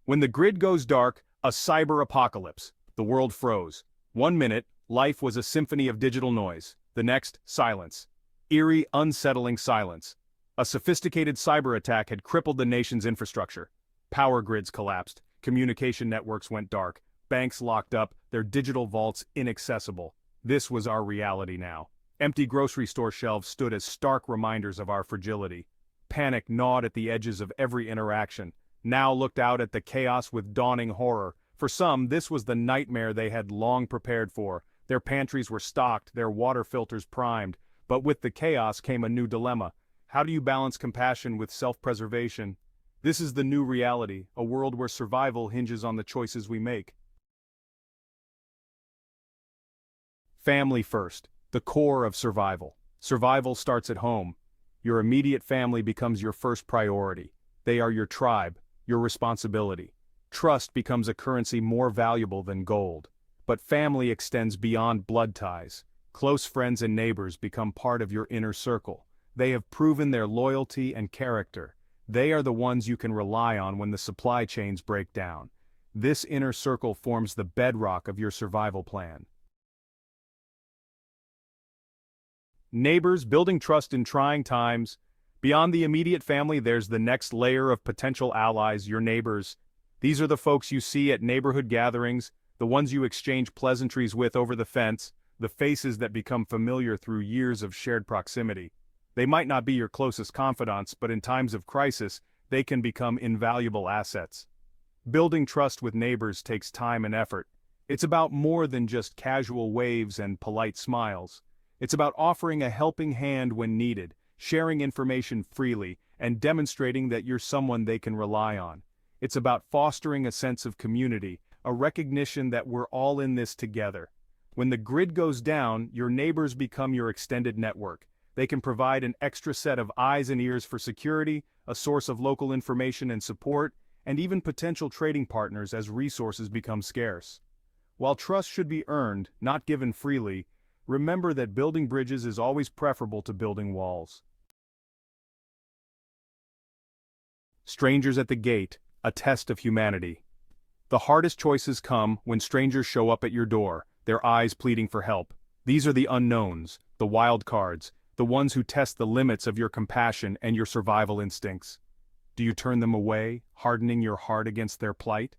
When the grid goes dark, a cyber apocalypse. The world froze. 1 minute, life was a symphony of digital noise. The next, silence. Eerie, unsettling silence. A sophisticated cyber attack had crippled the nation's infrastructure. Power grids collapsed, communication networks went dark, banks locked up, their digital vaults inaccessible. This was our reality now. Empty grocery store shelves stood as stark reminders of our fragility. Panic gnawed at the edges of every interaction. Now looked out at the chaos with dawning horror. For some, this was the nightmare they had long prepared for. Their pantries were stocked, their water filters primed. But with the chaos came a new dilemma. How do you balance compassion with self-preservation? This is the new reality, a world where survival hinges on the choices we make. Family first, the core of survival. Survival starts at home. Your immediate family becomes your first priority. They are your tribe, your responsibility. Trust becomes a currency more valuable than gold. But family extends beyond blood ties. Close friends and neighbors become part of your inner circle. They have proven their loyalty and character. They are the ones you can rely on when the supply chains break down. This inner circle forms the bedrock of your survival plan. Neighbors, building trust in trying times. Beyond the immediate family, there's the next layer of potential allies, your neighbors. These are the folks you see at neighborhood gatherings, the ones you exchange pleasantries with over the fence, the faces that become familiar through years of shared proximity. They might not be your closest confidants, but in times of crisis, they can become invaluable assets. Building trust with neighbors takes time and effort. It's about more than just casual waves and polite smiles. It's about offering a helping hand when needed, sharing information freely, and demonstrating that you're someone they can rely on. It's about fostering a sense of community, a recognition that we're all in this together. When the grid goes down, your neighbors become your extended network. They can provide an extra set of eyes and ears for security, a source of local information and support, and even potential trading partners as resources become scarce. While trust should be earned, not given freely, remember that building bridges is always preferable to building walls. Strangers at the gate, a test of humanity. The hardest choices come when strangers show up at your door, their eyes pleading for help. These are the unknowns, the wild cards, the ones who test the limits of your compassion and your survival instincts. Do you turn them away, hardening your heart against their plight?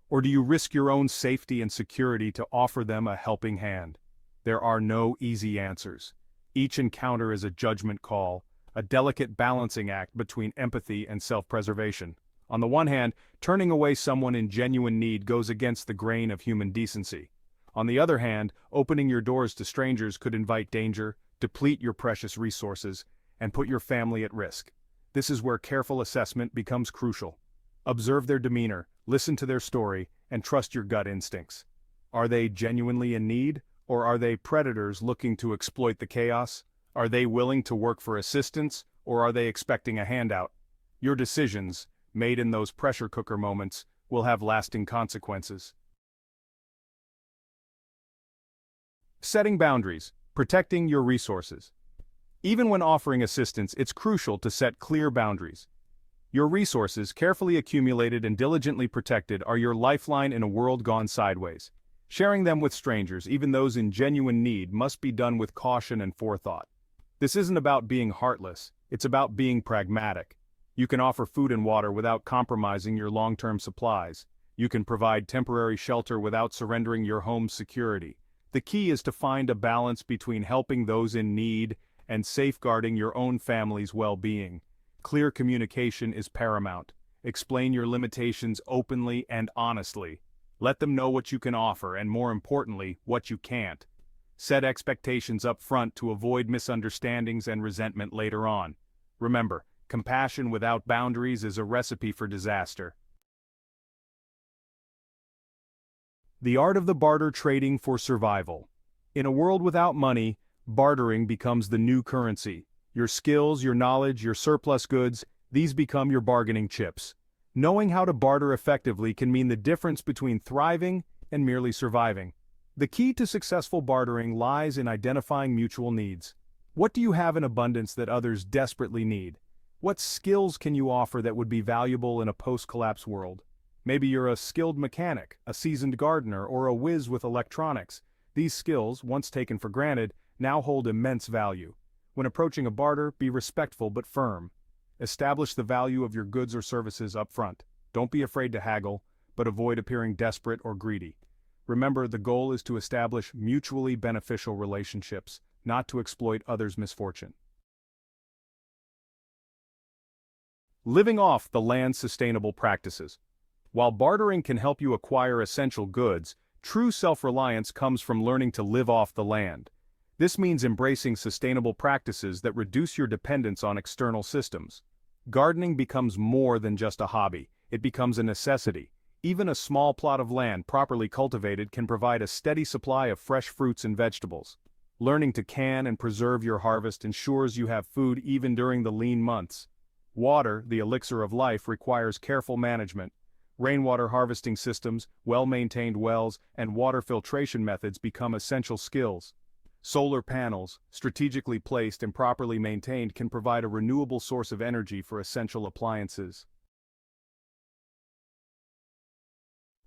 Or do you risk your own safety and security to offer them a helping hand? There are no easy answers. Each encounter is a judgment call, a delicate balancing act between empathy and self-preservation. On the one hand, turning away someone in genuine need goes against the grain of human decency. On the other hand, opening your doors to strangers could invite danger, deplete your precious resources, and put your family at risk. This is where careful assessment becomes crucial. Observe their demeanor, listen to their story, and trust your gut instincts. Are they genuinely in need, or are they predators looking to exploit the chaos? Are they willing to work for assistance, or are they expecting a handout? Your decisions, made in those pressure cooker moments, will have lasting consequences. Setting boundaries, protecting your resources. Even when offering assistance, it's crucial to set clear boundaries. Your resources, carefully accumulated and diligently protected, are your lifeline in a world gone sideways. Sharing them with strangers, even those in genuine need, must be done with caution and forethought. This isn't about being heartless, it's about being pragmatic. You can offer food and water without compromising your long-term supplies. You can provide temporary shelter without surrendering your home's security. The key is to find a balance between helping those in need and safeguarding your own family's well-being. Clear communication is paramount. Explain your limitations openly and honestly. Let them know what you can offer and, more importantly, what you can't. Set expectations up front to avoid misunderstandings and resentment later on. Remember, compassion without boundaries is a recipe for disaster. The art of the barter trading for survival. In a world without money, bartering becomes the new currency. Your skills, your knowledge, your surplus goods, these become your bargaining chips. Knowing how to barter effectively can mean the difference between thriving and merely surviving. The key to successful bartering lies in identifying mutual needs. What do you have in abundance that others desperately need? What skills can you offer that would be valuable in a post-collapse world? Maybe you're a skilled mechanic, a seasoned gardener, or a whiz with electronics. These skills, once taken for granted, now hold immense value. When approaching a barter, be respectful but firm. Establish the value of your goods or services up front. Don't be afraid to haggle, but avoid appearing desperate or greedy. Remember, the goal is to establish mutually beneficial relationships, not to exploit others' misfortune. Living off the land's sustainable practices. While bartering can help you acquire essential goods, true self-reliance comes from learning to live off the land. This means embracing sustainable practices that reduce your dependence on external systems. Gardening becomes more than just a hobby, it becomes a necessity. Even a small plot of land properly cultivated can provide a steady supply of fresh fruits and vegetables. Learning to can and preserve your harvest ensures you have food even during the lean months. Water, the elixir of life, requires careful management. Rainwater harvesting systems, well-maintained wells, and water filtration methods become essential skills. Solar panels, strategically placed and properly maintained, can provide a renewable source of energy for essential appliances.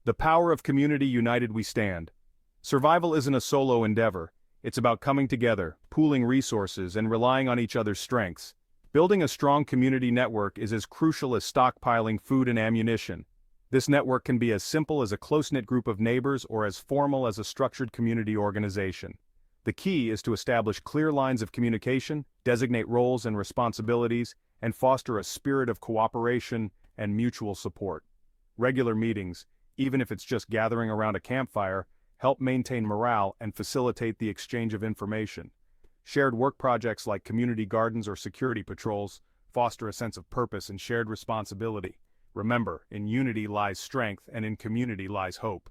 The power of community united we stand. Survival isn't a solo endeavor. It's about coming together, pooling resources, and relying on each other's strengths. Building a strong community network is as crucial as stockpiling food and ammunition. This network can be as simple as a close-knit group of neighbors or as formal as a structured community organization. The key is to establish clear lines of communication, designate roles and responsibilities, and foster a spirit of cooperation and mutual support. Regular meetings, even if it's just gathering around a campfire, help maintain morale and facilitate the exchange of information. Shared work projects like community gardens or security patrols foster a sense of purpose and shared responsibility. Remember, in unity lies strength and in community lies hope.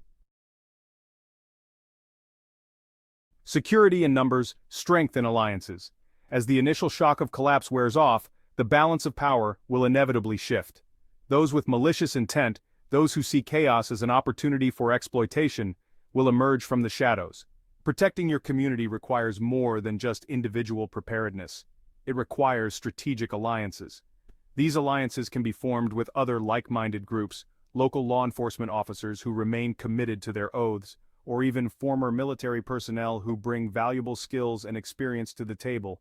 Security in numbers, strength in alliances. As the initial shock of collapse wears off, the balance of power will inevitably shift. Those with malicious intent, those who see chaos as an opportunity for exploitation, will emerge from the shadows. Protecting your community requires more than just individual preparedness. It requires strategic alliances. These alliances can be formed with other like-minded groups, local law enforcement officers who remain committed to their oaths, or even former military personnel who bring valuable skills and experience to the table.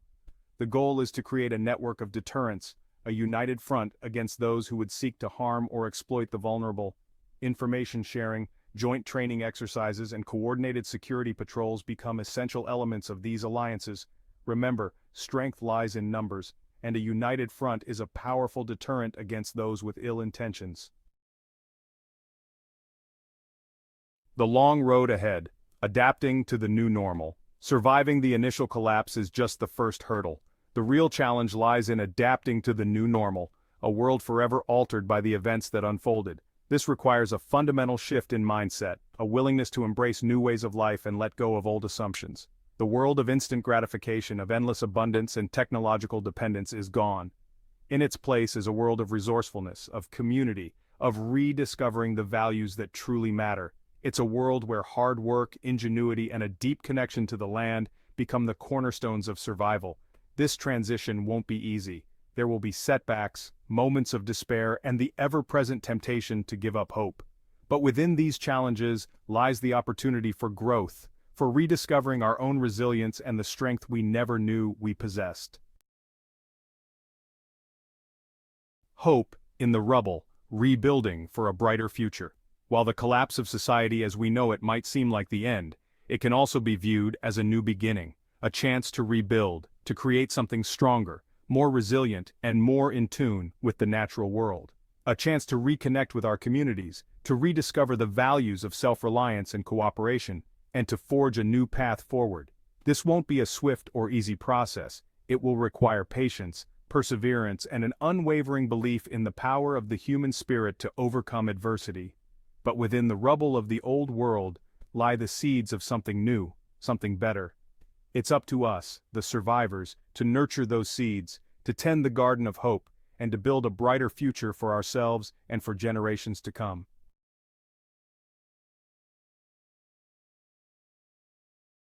The goal is to create a network of deterrence, a united front against those who would seek to harm or exploit the vulnerable. Information sharing, joint training exercises, and coordinated security patrols become essential elements of these alliances. Remember, strength lies in numbers, and a united front is a powerful deterrent against those with ill intentions. The long road ahead, adapting to the new normal. Surviving the initial collapse is just the first hurdle. The real challenge lies in adapting to the new normal, a world forever altered by the events that unfolded. This requires a fundamental shift in mindset, a willingness to embrace new ways of life and let go of old assumptions. The world of instant gratification, of endless abundance and technological dependence is gone. In its place is a world of resourcefulness, of community, of rediscovering the values that truly matter. It's a world where hard work, ingenuity, and a deep connection to the land become the cornerstones of survival. This transition won't be easy. There will be setbacks, moments of despair, and the ever-present temptation to give up hope. But within these challenges lies the opportunity for growth, for rediscovering our own resilience and the strength we never knew we possessed. Hope in the rubble, rebuilding for a brighter future. While the collapse of society as we know it might seem like the end, it can also be viewed as a new beginning, a chance to rebuild, to create something stronger, more resilient, and more in tune with the natural world. A chance to reconnect with our communities, to rediscover the values of self-reliance and cooperation, and to forge a new path forward. This won't be a swift or easy process. It will require patience, perseverance, and an unwavering belief in the power of the human spirit to overcome adversity. But within the rubble of the old world lie the seeds of something new, something better. It's up to us, the survivors, to nurture those seeds, to tend the garden of hope, and to build a brighter future for ourselves and for generations to come.